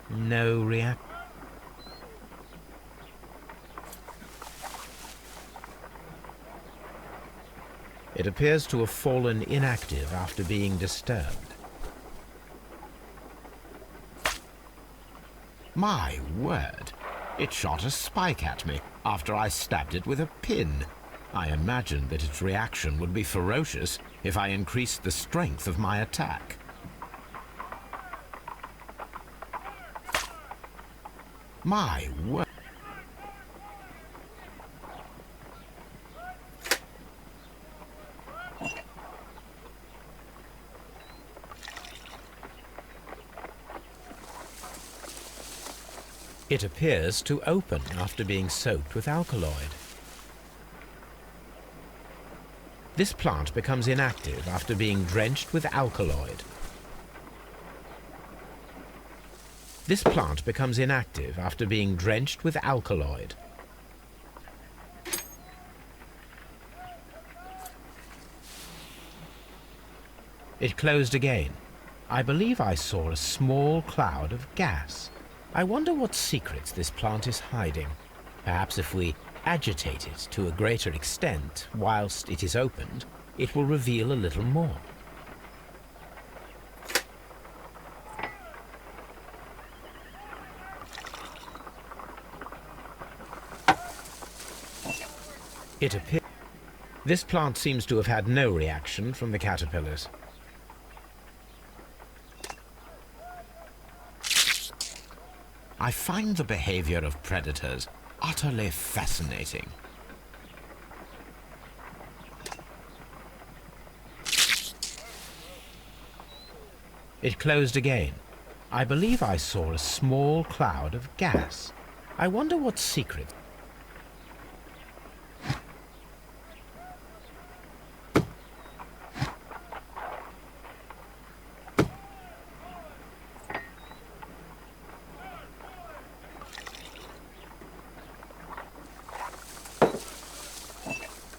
No reaction. It appears to have fallen inactive after being disturbed. My word! It shot a spike at me after I stabbed it with a pin. I imagined that its reaction would be ferocious if I increased the strength of my attack. My word! It appears to open after being soaked with alkaloid. This plant becomes inactive after being drenched with alkaloid. This plant becomes inactive after being drenched with alkaloid. It closed again. I believe I saw a small cloud of gas. I wonder what secrets this plant is hiding. Perhaps if we agitate it to a greater extent whilst it is opened, it will reveal a little more. It appears this plant seems to have had no reaction from the caterpillars. I find the behavior of predators utterly fascinating. It closed again. I believe I saw a small cloud of gas. I wonder what secret.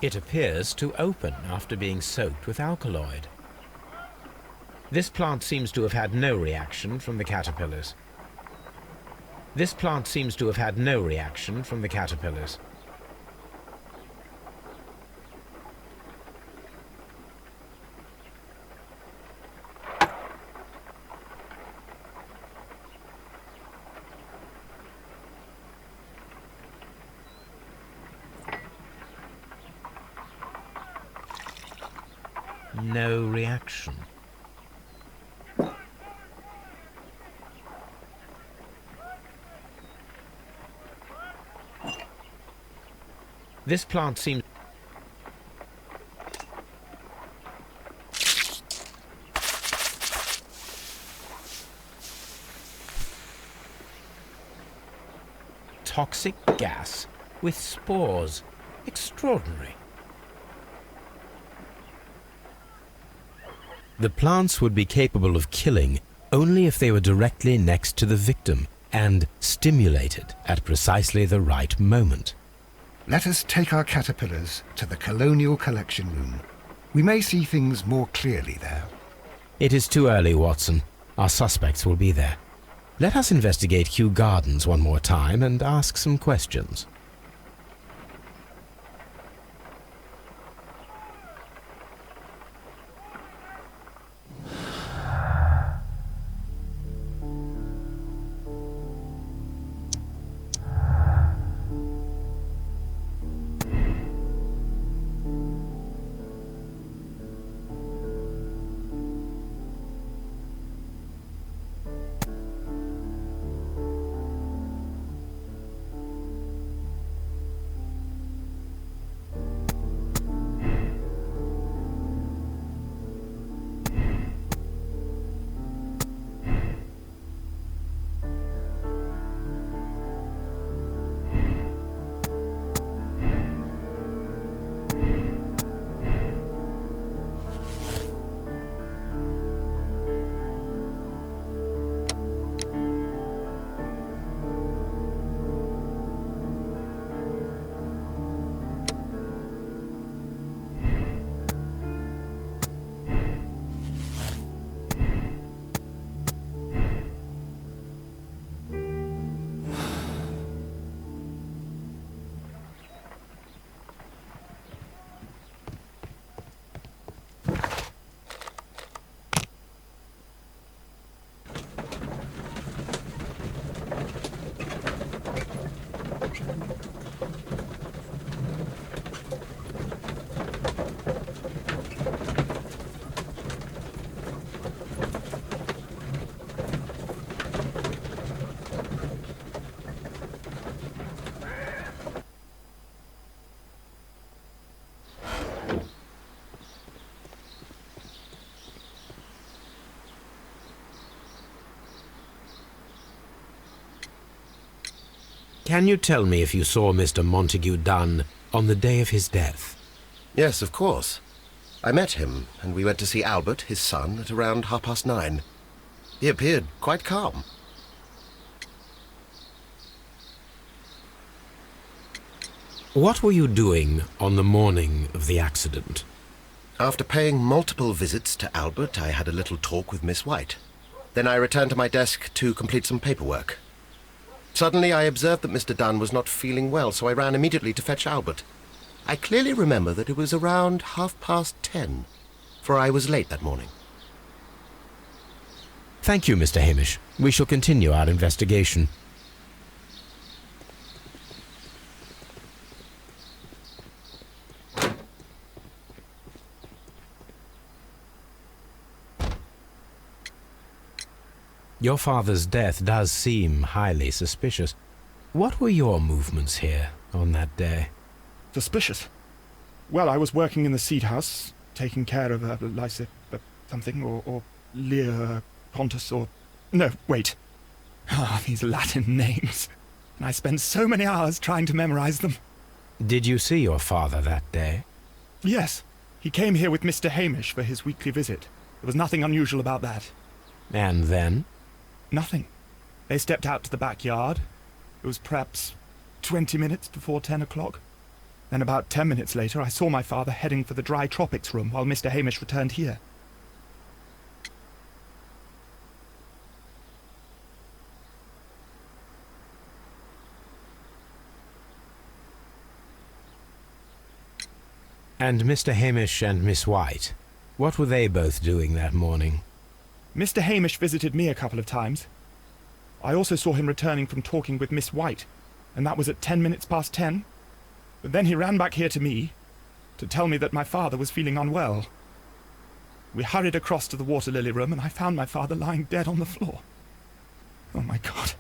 It appears to open after being soaked with alkaloid. This plant seems to have had no reaction from the caterpillars. This plant seems to have had no reaction from the caterpillars. No reaction. This plant seems... Toxic gas with spores. Extraordinary. The plants would be capable of killing only if they were directly next to the victim and stimulated at precisely the right moment. Let us take our caterpillars to the Colonial Collection Room. We may see things more clearly there. It is too early, Watson. Our suspects will be there. Let us investigate Kew Gardens one more time and ask some questions. Can you tell me if you saw Mr. Montague Dunn on the day of his death? Yes, of course. I met him, and we went to see Albert, his son, at around 9:30. He appeared quite calm. What were you doing on the morning of the accident? After paying multiple visits to Albert, I had a little talk with Miss White. Then I returned to my desk to complete some paperwork. Suddenly I observed that Mr. Dunn was not feeling well, so I ran immediately to fetch Albert. I clearly remember that it was around 10:30, for I was late that morning. Thank you, Mr. Hamish. We shall continue our investigation. Your father's death does seem highly suspicious. What were your movements here on that day? Suspicious? Well, I was working in the seed house, taking care of Lysa... something, or Lear Pontus, or... No, wait. Ah, these Latin names. And I spent so many hours trying to memorize them. Did you see your father that day? Yes. He came here with Mr. Hamish for his weekly visit. There was nothing unusual about that. And then? Nothing. They stepped out to the backyard. It was perhaps 20 minutes before 10 o'clock. Then about 10 minutes later, I saw my father heading for the dry tropics room while Mr. Hamish returned here. And Mr. Hamish and Miss White, what were they both doing that morning? Mr. Hamish visited me a couple of times. I also saw him returning from talking with Miss White, and that was at 10 minutes past 10. But then he ran back here to me to tell me that my father was feeling unwell. We hurried across to the water lily room, and I found my father lying dead on the floor. Oh, my God.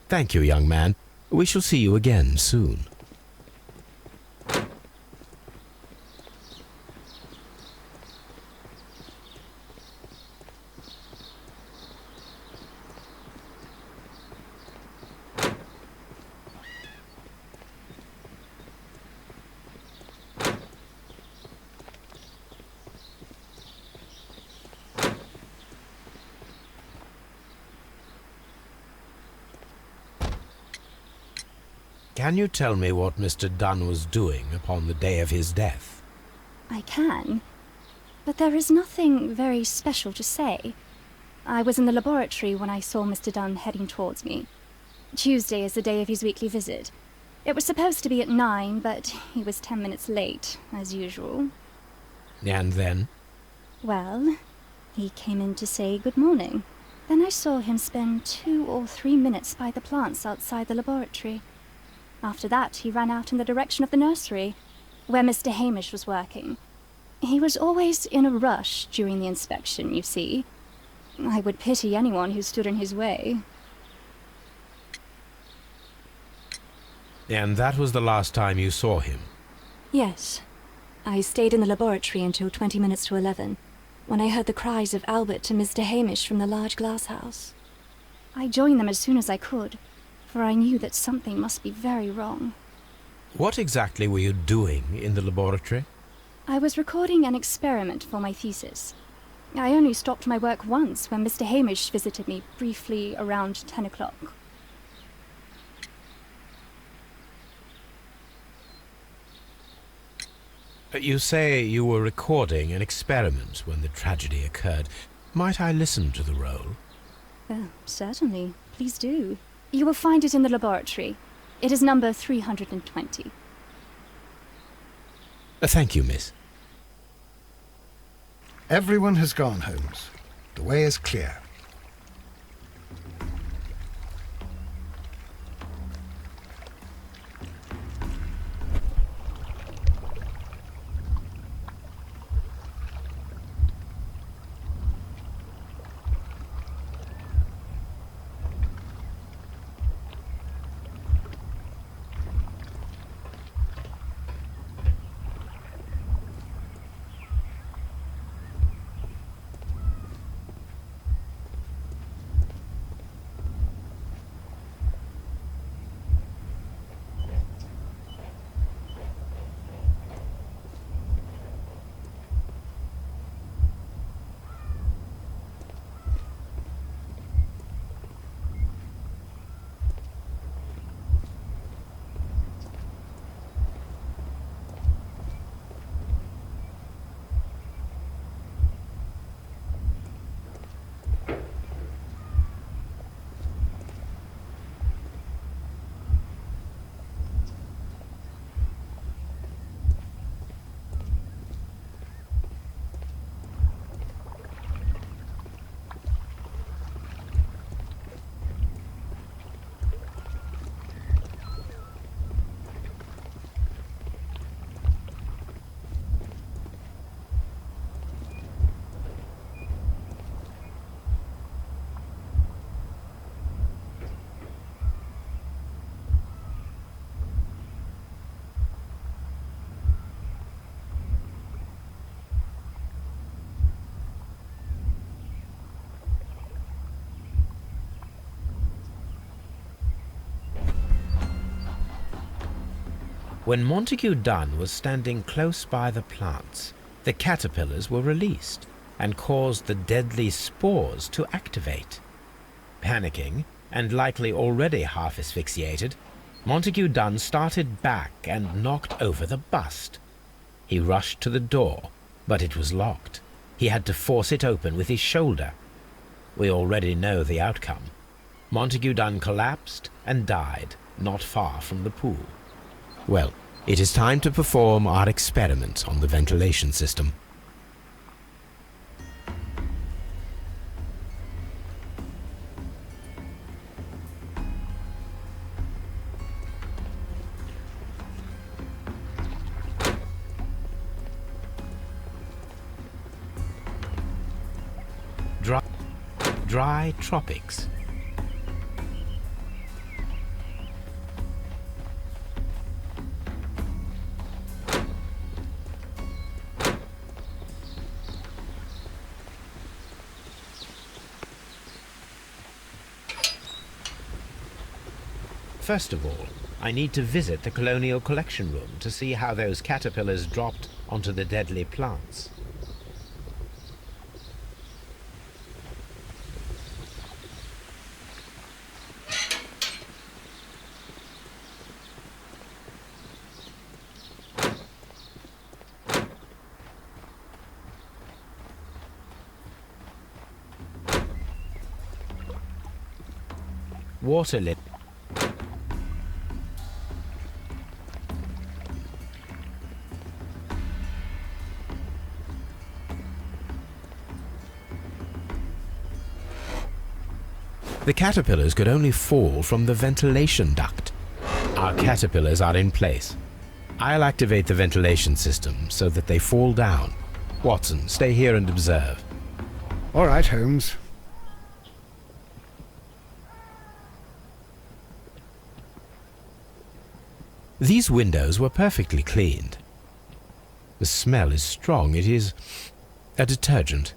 Thank you, young man. We shall see you again soon. Can you tell me what Mr. Dunn was doing upon the day of his death? I can, but there is nothing very special to say. I was in the laboratory when I saw Mr. Dunn heading towards me. Tuesday is the day of his weekly visit. It was supposed to be at 9, but he was 10 minutes late, as usual. And then? Well, he came in to say good morning. Then I saw him spend 2 or 3 minutes by the plants outside the laboratory. After that, he ran out in the direction of the nursery, where Mr. Hamish was working. He was always in a rush during the inspection, you see. I would pity anyone who stood in his way. And that was the last time you saw him? Yes. I stayed in the laboratory until 20 minutes to 11, when I heard the cries of Albert and Mr. Hamish from the large glass house. I joined them as soon as I could, for I knew that something must be very wrong. What exactly were you doing in the laboratory? I was recording an experiment for my thesis. I only stopped my work once when Mr. Hamish visited me briefly around 10 o'clock. You say you were recording an experiment when the tragedy occurred. Might I listen to the roll? Certainly. Please do. You will find it in the laboratory. It is number 320. Thank you, miss. Everyone has gone, Holmes. The way is clear. When Montague Dunn was standing close by the plants, the caterpillars were released and caused the deadly spores to activate. Panicking, and likely already half asphyxiated, Montague Dunn started back and knocked over the bust. He rushed to the door, but it was locked. He had to force it open with his shoulder. We already know the outcome. Montague Dunn collapsed and died not far from the pool. Well, it is time to perform our experiment on the ventilation system. Dry tropics. First of all, I need to visit the colonial collection room to see how those caterpillars dropped onto the deadly plants. Water lily. The caterpillars could only fall from the ventilation duct. Our caterpillars are in place. I'll activate the ventilation system so that they fall down. Watson, stay here and observe. All right, Holmes. These windows were perfectly cleaned. The smell is strong. It is a detergent.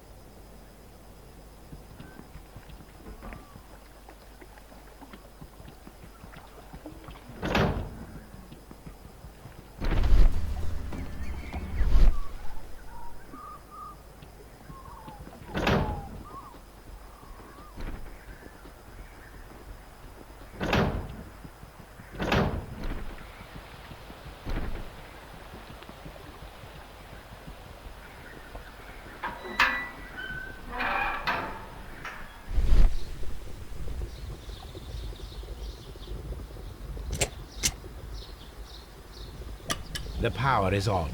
The power is on.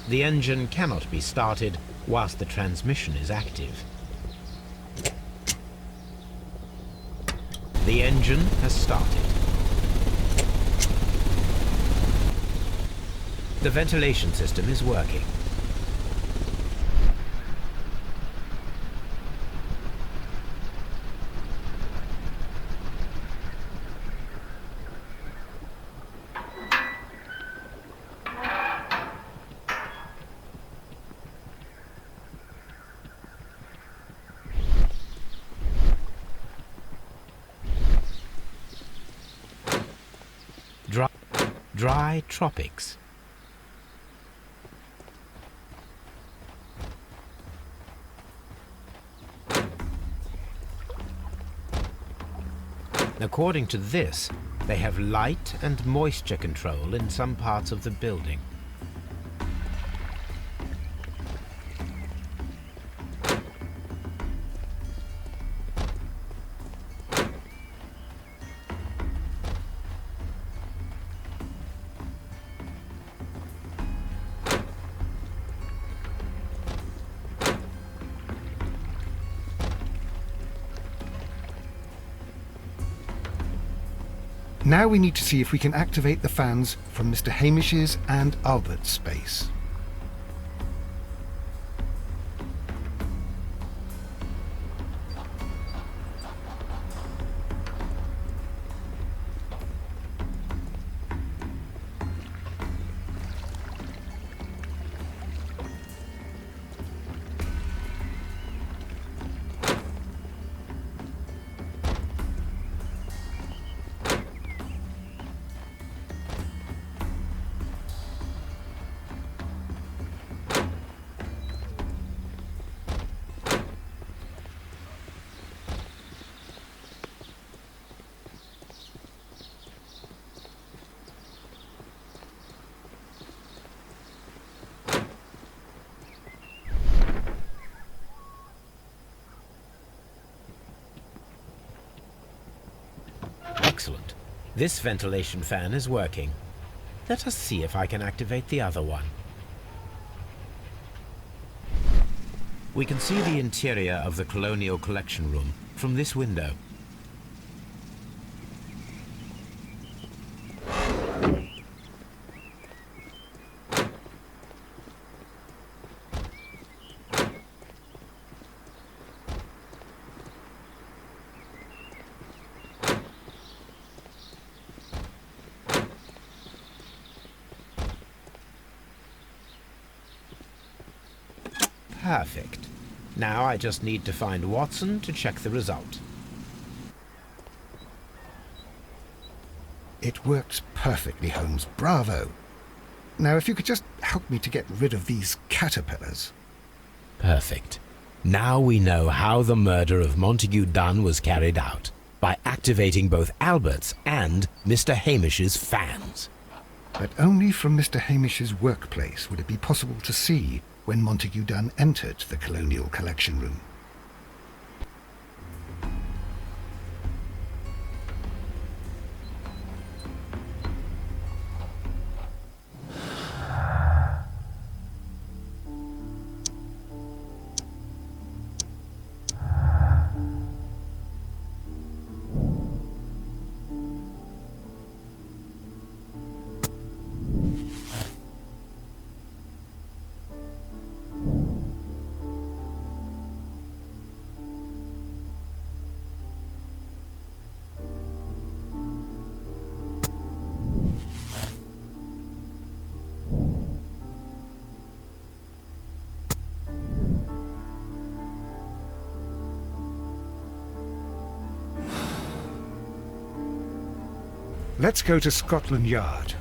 The engine cannot be started whilst the transmission is active. The engine has started. The ventilation system is working. Dry tropics. According to this, they have light and moisture control in some parts of the building. Now we need to see if we can activate the fans from Mr. Hamish's and Albert's space. Excellent. This ventilation fan is working. Let us see if I can activate the other one. We can see the interior of the Colonial Collection Room from this window. Perfect. Now I just need to find Watson to check the result. It works perfectly, Holmes. Bravo. Now, if you could just help me to get rid of these caterpillars. Perfect. Now we know how the murder of Montague Dunn was carried out, by activating both Albert's and Mr. Hamish's fans. But only from Mr. Hamish's workplace would it be possible to see when Montague Dunn entered the Colonial Collection Room. Let's go to Scotland Yard.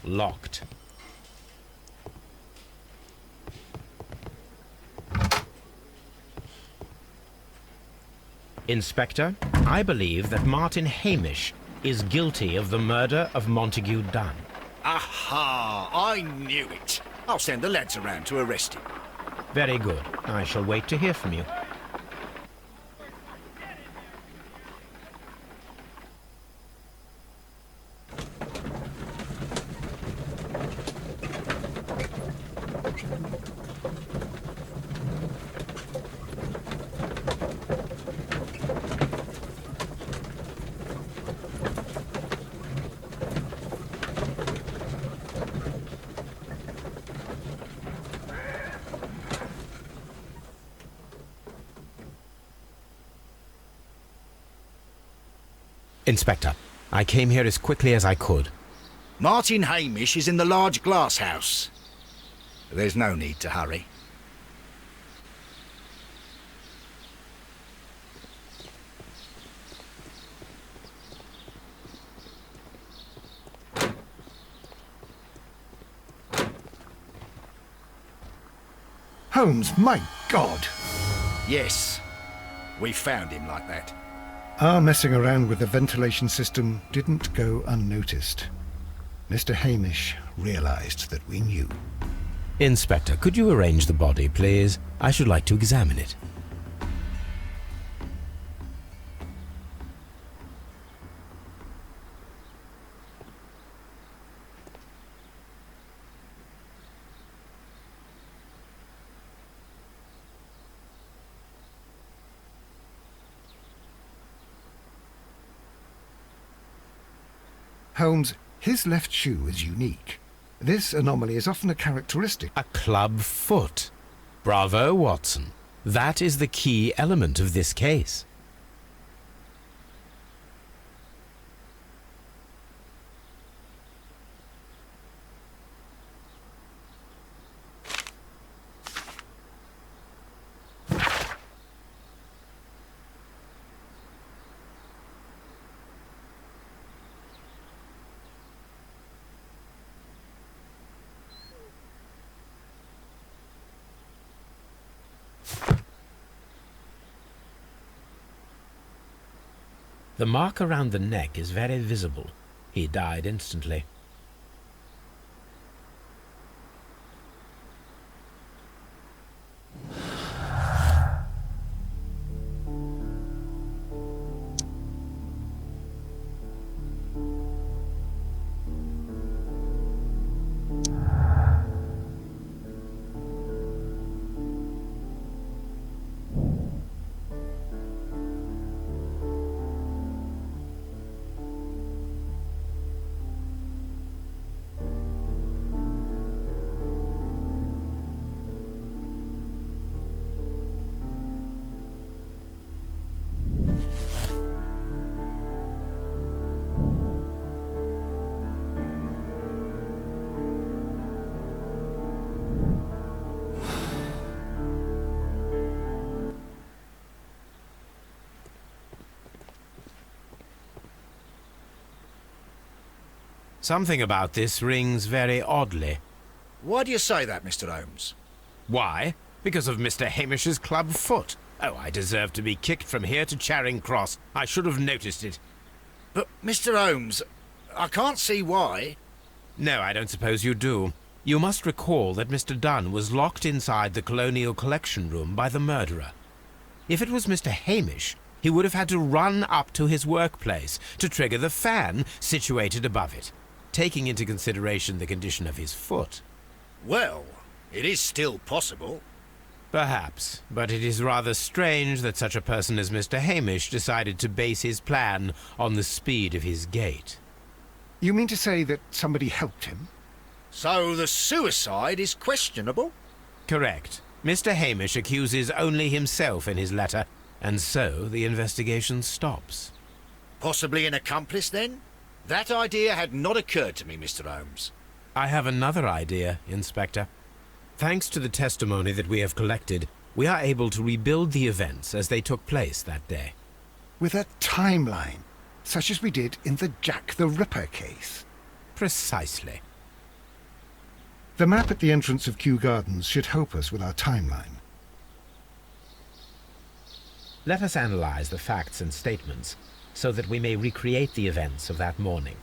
Locked. Inspector, I believe that Martin Hamish is guilty of the murder of Montague Dunn. Aha! I knew it. I'll send the lads around to arrest him. Very good. I shall wait to hear from you. Inspector, I came here as quickly as I could. Martin Hamish is in the large glass house. There's no need to hurry. Holmes, my God! Yes, we found him like that. Our messing around with the ventilation system didn't go unnoticed. Mr. Hamish realized that we knew. Inspector, could you arrange the body, please? I should like to examine it. Holmes, his left shoe is unique. This anomaly is often a characteristic. A club foot. Bravo, Watson. That is the key element of this case. The mark around the neck is very visible. He died instantly. Something about this rings very oddly. Why do you say that, Mr. Holmes? Why? Because of Mr. Hamish's club foot. Oh, I deserve to be kicked from here to Charing Cross. I should have noticed it. But, Mr. Holmes, I can't see why. No, I don't suppose you do. You must recall that Mr. Dunn was locked inside the Colonial Collection Room by the murderer. If it was Mr. Hamish, he would have had to run up to his workplace to trigger the fan situated above it, taking into consideration the condition of his foot. Well, it is still possible. Perhaps, but it is rather strange that such a person as Mr. Hamish decided to base his plan on the speed of his gait. You mean to say that somebody helped him? So the suicide is questionable? Correct. Mr. Hamish accuses only himself in his letter, and so the investigation stops. Possibly an accomplice, then? That idea had not occurred to me, Mr. Holmes. I have another idea, Inspector. Thanks to the testimony that we have collected, we are able to rebuild the events as they took place that day. With a timeline, such as we did in the Jack the Ripper case. Precisely. The map at the entrance of Kew Gardens should help us with our timeline. Let us analyze the facts and statements so that we may recreate the events of that morning.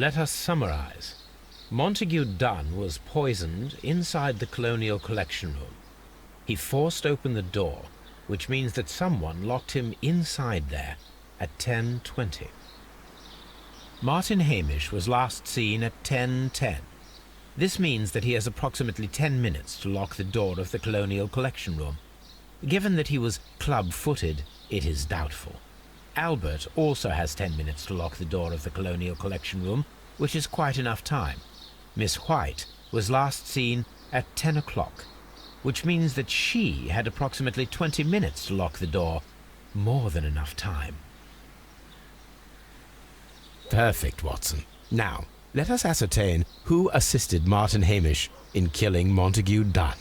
Let us summarize. Montague Dunn was poisoned inside the Colonial Collection Room. He forced open the door, which means that someone locked him inside there at 10:20. Martin Hamish was last seen at 10:10. This means that he has approximately 10 minutes to lock the door of the Colonial Collection Room. Given that he was club-footed, it is doubtful. Albert also has 10 minutes to lock the door of the Colonial Collection Room, which is quite enough time. Miss White was last seen at 10 o'clock, which means that she had approximately 20 minutes to lock the door. More than enough time. Perfect, Watson. Now, let us ascertain who assisted Martin Hamish in killing Montague Dunn.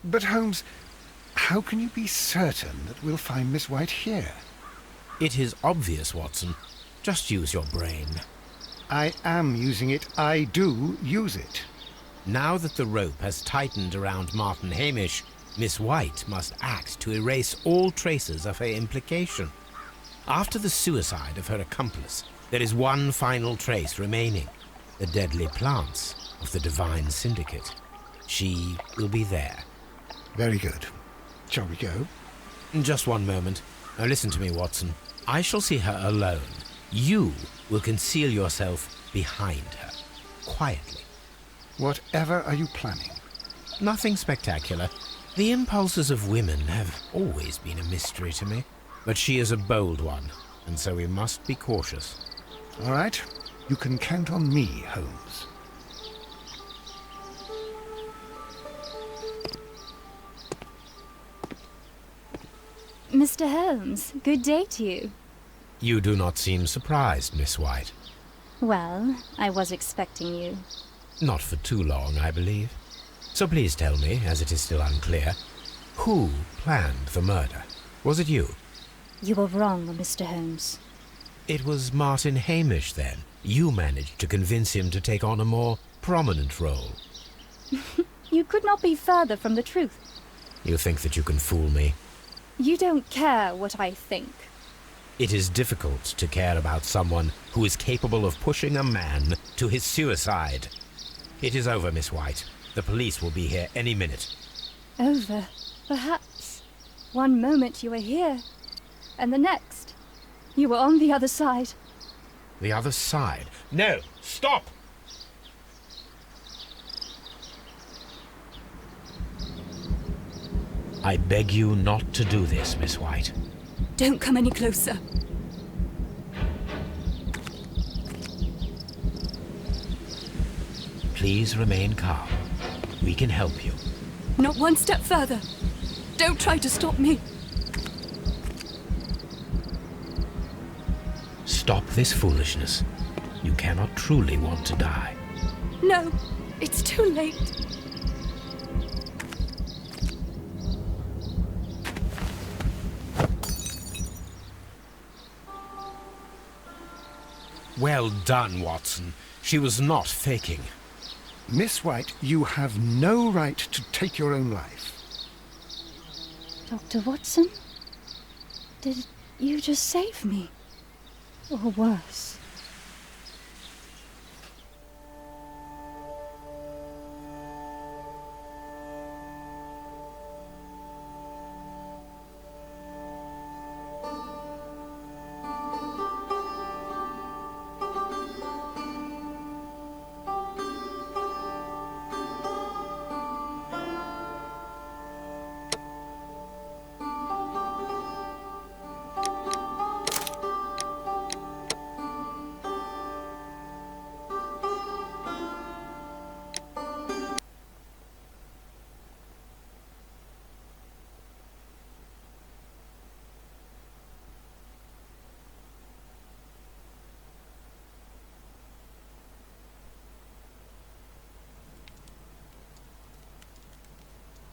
But Holmes, how can you be certain that we'll find Miss White here? It is obvious, Watson. Just use your brain. I am using it. I do use it. Now that the rope has tightened around Martin Hamish, Miss White must act to erase all traces of her implication. After the suicide of her accomplice, there is one final trace remaining: the deadly plants of the Divine Syndicate. She will be there. Very good. Shall we go? Just one moment. Now listen to me, Watson. I shall see her alone. You will conceal yourself behind her, quietly. Whatever are you planning? Nothing spectacular. The impulses of women have always been a mystery to me. But she is a bold one. and so we must be cautious. All right. You can count on me, Holmes. Mr. Holmes, good day to you. You do not seem surprised, Miss White. Well, I was expecting you. Not for too long, I believe. So please tell me, as it is still unclear, who planned the murder? Was it you? You were wrong, Mr. Holmes. It was Martin Hamish, then. You managed to convince him to take on a more prominent role. You could not be further from the truth. You think that you can fool me? You don't care what I think. It is difficult to care about someone who is capable of pushing a man to his suicide. It is over, Miss White. The police will be here any minute. Over, perhaps. One moment you were here, and the next, you were on the other side. The other side? No! Stop! I beg you not to do this, Miss White. Don't come any closer. Please remain calm. We can help you. Not one step further. Don't try to stop me. Stop this foolishness. You cannot truly want to die. No, it's too late. Well done, Watson. She was not faking. Miss White, you have no right to take your own life. Dr. Watson? Did you just save me? Or worse?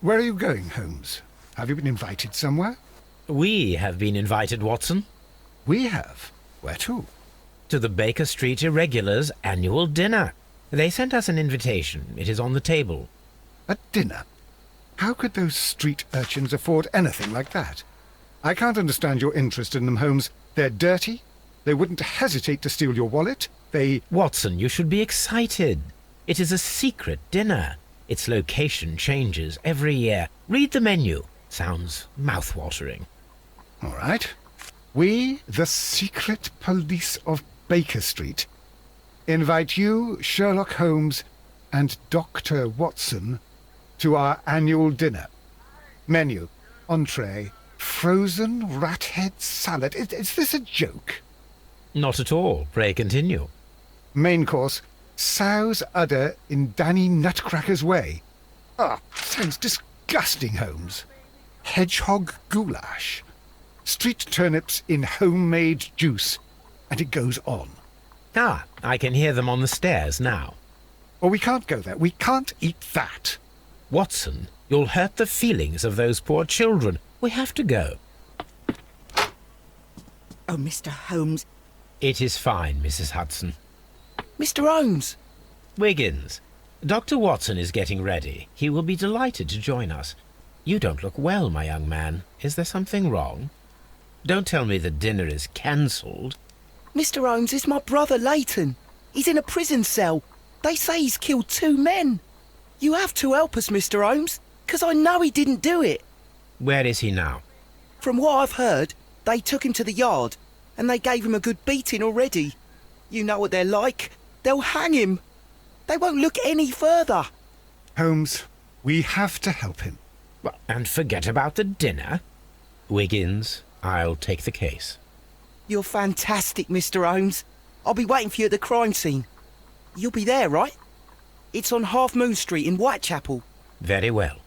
Where are you going, Holmes? Have you been invited somewhere? We have been invited, Watson. We have. Where to? To the Baker Street Irregulars' annual dinner. They sent us an invitation. It is on the table. A dinner? How could those street urchins afford anything like that? I can't understand your interest in them, Holmes. They're dirty. They wouldn't hesitate to steal your wallet. Watson, you should be excited. It is a secret dinner. Its location changes every year. Read the menu. Sounds mouth-watering. All right. We, the secret police of Baker Street, invite you, Sherlock Holmes, and Dr. Watson to our annual dinner. Menu, entree, frozen rat head salad. Is this a joke? Not at all. Pray continue. Main course, sow's udder in Danny Nutcracker's way. Sounds disgusting, Holmes. Hedgehog goulash. Street turnips in homemade juice. And it goes on. I can hear them on the stairs now. Oh, we can't go there. We can't eat that. Watson, you'll hurt the feelings of those poor children. We have to go. Oh, Mr. Holmes. It is fine, Mrs. Hudson. Mr. Holmes! Wiggins, Dr. Watson is getting ready. He will be delighted to join us. You don't look well, my young man. Is there something wrong? Don't tell me the dinner is cancelled. Mr. Holmes, it's my brother Leighton. He's in a prison cell. They say he's killed 2 men. You have to help us, Mr. Holmes, 'cause I know he didn't do it. Where is he now? From what I've heard, they took him to the yard, and they gave him a good beating already. You know what they're like. They'll hang him. They won't look any further. Holmes, we have to help him. And forget about the dinner? Wiggins, I'll take the case. You're fantastic, Mr. Holmes. I'll be waiting for you at the crime scene. You'll be there, right? It's on Half Moon Street in Whitechapel. Very well.